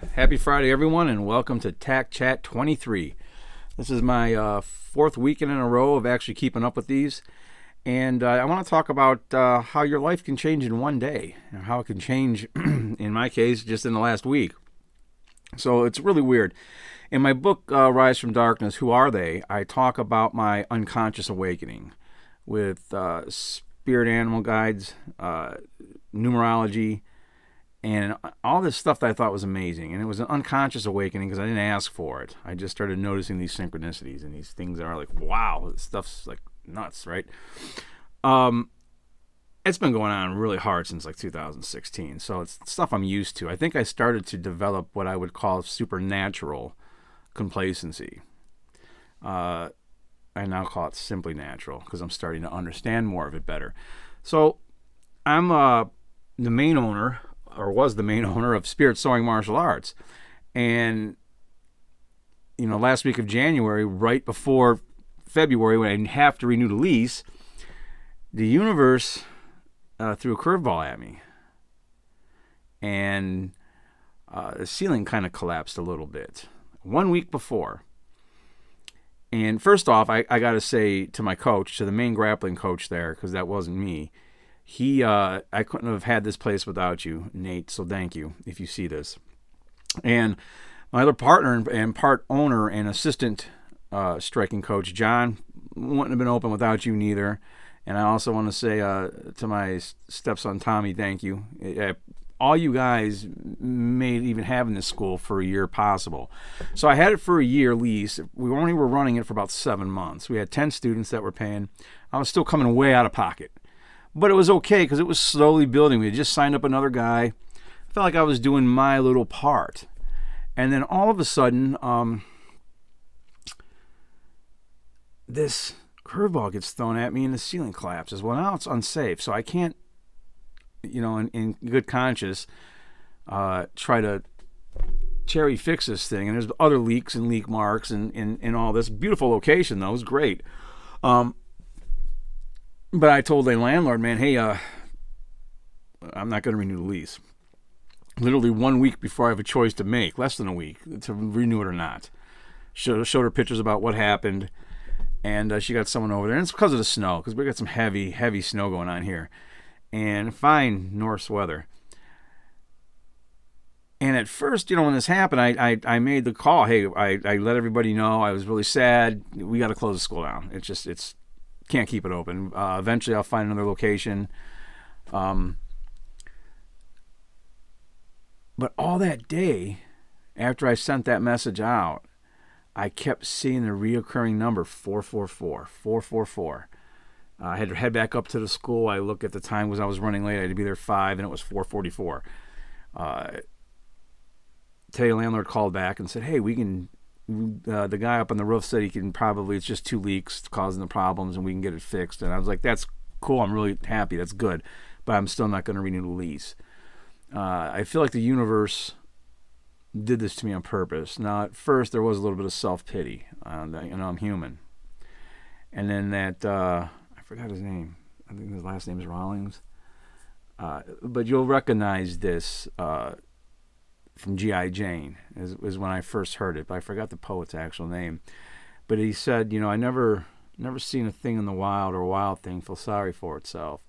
Happy Friday, everyone, and welcome to TAC Chat 23. This is my fourth weekend in a row of actually keeping up with these, and I want to talk about how your life can change in one day, and how it can change, in my case, just in the last week. So it's really weird. In my book, Rise from Darkness, Who Are They?, I talk about my unconscious awakening with spirit animal guides, numerology, and all this stuff that I thought was amazing. And it was an unconscious awakening because I didn't ask for it. I just started noticing these synchronicities and these things that are like, wow, this stuff's like nuts, right? It's been going on really hard since like 2016. So it's stuff I'm used to. I think I started to develop what I would call supernatural complacency. I now call it simply natural because I'm starting to understand more of it better. So I'm the main owner, or was the main owner, of Spirit Soaring Martial Arts. And, last week of January, right before February, when I have to renew the lease, the universe threw a curveball at me. And the ceiling kind of collapsed a little bit. 1 week before. And first off, I got to say to my coach, to the main grappling coach there, because that wasn't me, I couldn't have had this place without you, Nate, so thank you if you see this. And my other partner and part owner and assistant striking coach, John, wouldn't have been open without you neither. And I also want to say to my stepson, Tommy, thank you. All you guys made even having this school for a year possible. So I had it for a year lease. We only were running it for about 7 months. We had 10 students that were paying. I was still coming way out of pocket. But it was okay because it was slowly building. We had just signed up another guy. I felt like I was doing my little part. And then all of a sudden, this curveball gets thrown at me and the ceiling collapses. Well, now it's unsafe. So I can't, in good conscience, try to cherry fix this thing. And there's other leaks and leak marks and all this. Beautiful location, though. It was great. But I told the landlord, man, hey, I'm not going to renew the lease. Literally 1 week before I have a choice to make, less than a week, to renew it or not. Showed her pictures about what happened, and she got someone over there. And it's because of the snow, because we got some heavy, heavy snow going on here. And fine Norse weather. And at first, when this happened, I made the call. Hey, I let everybody know. I was really sad. We got to close the school down. It's can't keep it open. Eventually I'll find another location. But all that day, after I sent that message out, I kept seeing the reoccurring number 444, 444. I had to head back up to the school. I looked at the time because I was running late. I had to be there 5, and it was 4:44. Today, landlord called back and said, hey, we can... the guy up on the roof said he can probably, it's just 2 leaks causing the problems and we can get it fixed. And I was like, that's cool. I'm really happy. That's good. But I'm still not going to renew the lease. I feel like the universe did this to me on purpose. Now, at first, there was a little bit of self-pity. I'm human. And then that, I forgot his name. I think his last name is Rawlings. But you'll recognize this from G.I. Jane is when I first heard it, but I forgot the poet's actual name. But he said, I never seen a thing in the wild or a wild thing feel sorry for itself.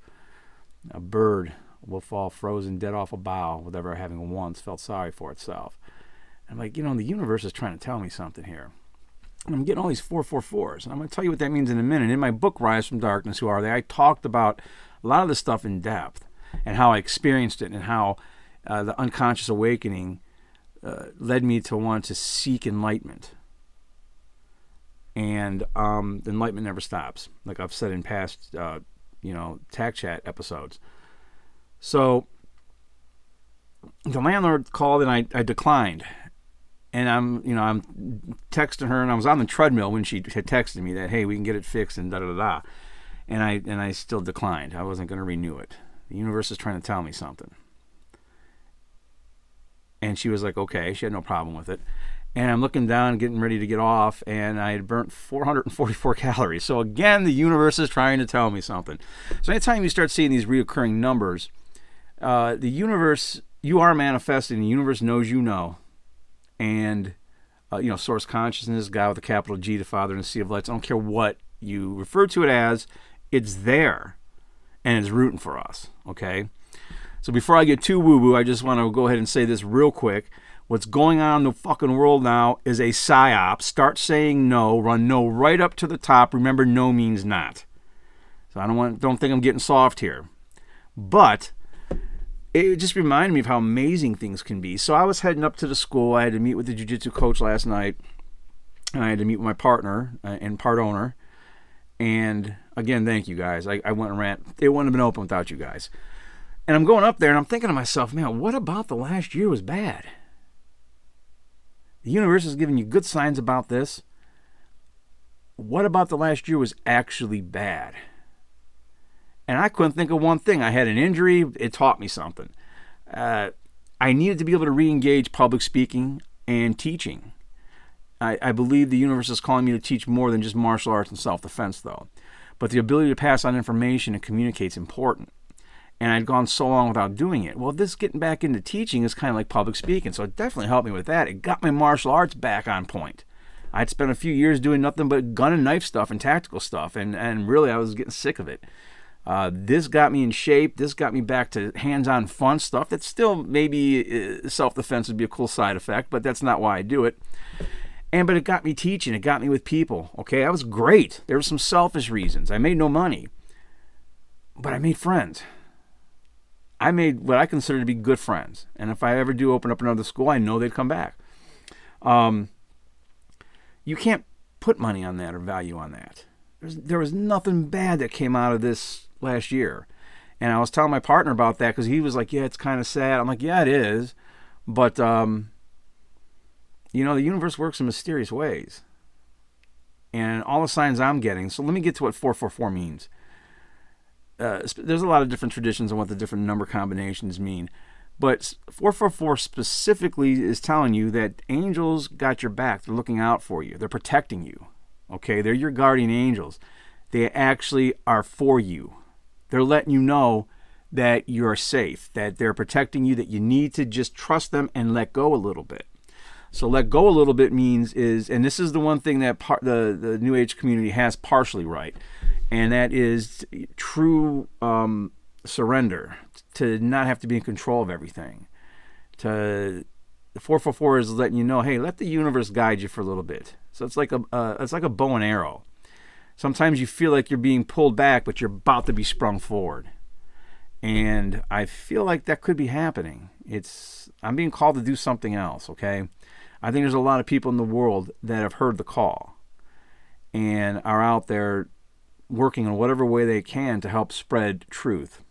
A bird will fall frozen dead off a bough without ever having once felt sorry for itself. I'm like, the universe is trying to tell me something here. And I'm getting all these 444s, and I'm going to tell you what that means in a minute. In my book, Rise from Darkness, Who Are They?, I talked about a lot of this stuff in depth and how I experienced it and how the unconscious awakening led me to want to seek enlightenment. And enlightenment never stops, like I've said in past, TAC Chat episodes. So the landlord called and I declined. And I'm texting her, and I was on the treadmill when she had texted me that, hey, we can get it fixed and da-da-da-da. And I still declined. I wasn't going to renew it. The universe is trying to tell me something. And she was like, okay. She had no problem with it. And I'm looking down, getting ready to get off, and I had burnt 444 calories. So again, the universe is trying to tell me something. So anytime you start seeing these reoccurring numbers, the universe, you are manifesting. The universe knows you know. and source consciousness, God with a capital G, the Father in a sea of lights. I don't care what you refer to it as, it's there, and it's rooting for us, okay? So before I get too woo-woo, I just want to go ahead and say this real quick. What's going on in the fucking world now is a psyop. Start saying no, run no right up to the top. Remember, no means not. So I don't think I'm getting soft here. But it just reminded me of how amazing things can be. So I was heading up to the school. I had to meet with the jiu-jitsu coach last night, and I had to meet with my partner and part owner. And again, thank you guys. I went and ran. It wouldn't have been open without you guys. And I'm going up there, and I'm thinking to myself, man, what about the last year was bad? The universe is giving you good signs about this. What about the last year was actually bad? And I couldn't think of one thing. I had an injury. It taught me something. I needed to be able to re-engage public speaking and teaching. I believe the universe is calling me to teach more than just martial arts and self-defense, though. But the ability to pass on information and communicate is important. And I'd gone so long without doing it. Well, this getting back into teaching is kind of like public speaking, so it definitely helped me with that. It got my martial arts back on point. I'd spent a few years doing nothing but gun and knife stuff and tactical stuff, and really I was getting sick of it. This got me in shape. This got me back to hands-on fun stuff. That still maybe self-defense would be a cool side effect, but that's not why I do it. But it got me teaching. It got me with people. Okay, that was great. There were some selfish reasons. I made no money, but I made friends. I made what I consider to be good friends. And if I ever do open up another school, I know they'd come back. You can't put money on that or value on that. There was nothing bad that came out of this last year. And I was telling my partner about that because he was like, yeah, it's kind of sad. I'm like, yeah, it is. But, the universe works in mysterious ways. And all the signs I'm getting. So let me get to what 444 means. There's a lot of different traditions on what the different number combinations mean. But 444 specifically is telling you that angels got your back. They're looking out for you. They're protecting you. Okay, they're your guardian angels. They actually are for you. They're letting you know that you're safe, that they're protecting you, that you need to just trust them and let go a little bit. So let go a little bit means and this is the one thing that the New Age community has partially right, and that is true surrender, to not have to be in control of everything. The 444 is letting you know, hey, let the universe guide you for a little bit. So it's like a bow and arrow. Sometimes you feel like you're being pulled back, but you're about to be sprung forward. And I feel like that could be happening. I'm being called to do something else, okay? I think there's a lot of people in the world that have heard the call and are out there working in whatever way they can to help spread truth.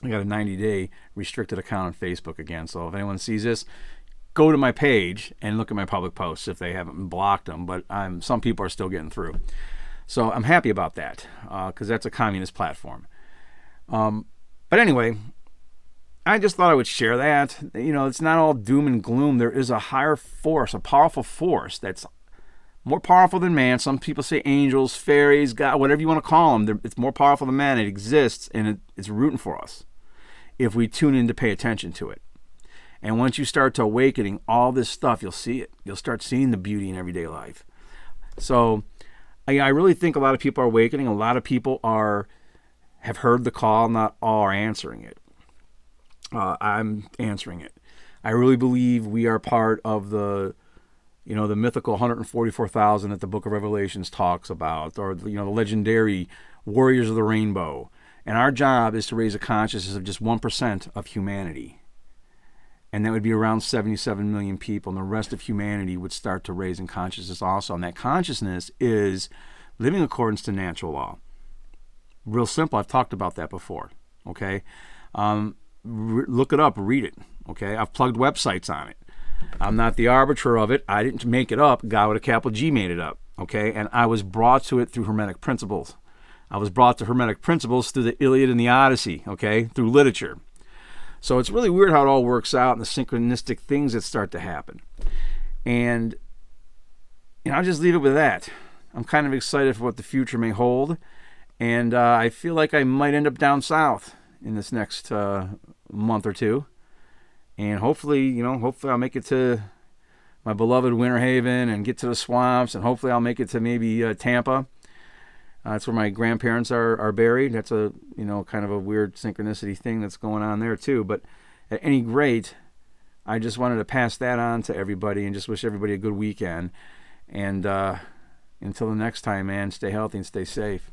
I got a 90-day restricted account on Facebook again, so if anyone sees this, go to my page and look at my public posts if they haven't blocked them, but some people are still getting through. So I'm happy about that because that's a communist platform. But anyway, I just thought I would share that. It's not all doom and gloom. There is a higher force, a powerful force that's more powerful than man. Some people say angels, fairies, God, whatever you want to call them. It's more powerful than man. It exists, and it's rooting for us if we tune in to pay attention to it. And once you start to awakening all this stuff, you'll see it. You'll start seeing the beauty in everyday life. So I really think a lot of people are awakening. A lot of people have heard the call. Not all are answering it. I'm answering it. I really believe we are part of the mythical 144,000 that the Book of Revelations talks about, or the legendary warriors of the rainbow. And our job is to raise a consciousness of just 1% of humanity. And that would be around 77 million people. And the rest of humanity would start to raise in consciousness also. And that consciousness is living in accordance to natural law. Real simple. I've talked about that before. Okay? Look it up. Read it. Okay? I've plugged websites on it. I'm not the arbiter of it. I didn't make it up. God with a capital G made it up. Okay? And I was brought to it through Hermetic principles. I was brought to Hermetic principles through the Iliad and the Odyssey. Okay? Through literature. So it's really weird how it all works out and the synchronistic things that start to happen. And I'll just leave it with that. I'm kind of excited for what the future may hold. And I feel like I might end up down south in this next month or two. And hopefully I'll make it to my beloved Winter Haven and get to the swamps, and hopefully I'll make it to maybe Tampa. That's where my grandparents are buried. That's a kind of a weird synchronicity thing that's going on there too. But at any rate, I just wanted to pass that on to everybody and just wish everybody a good weekend. And until the next time, man, stay healthy and stay safe.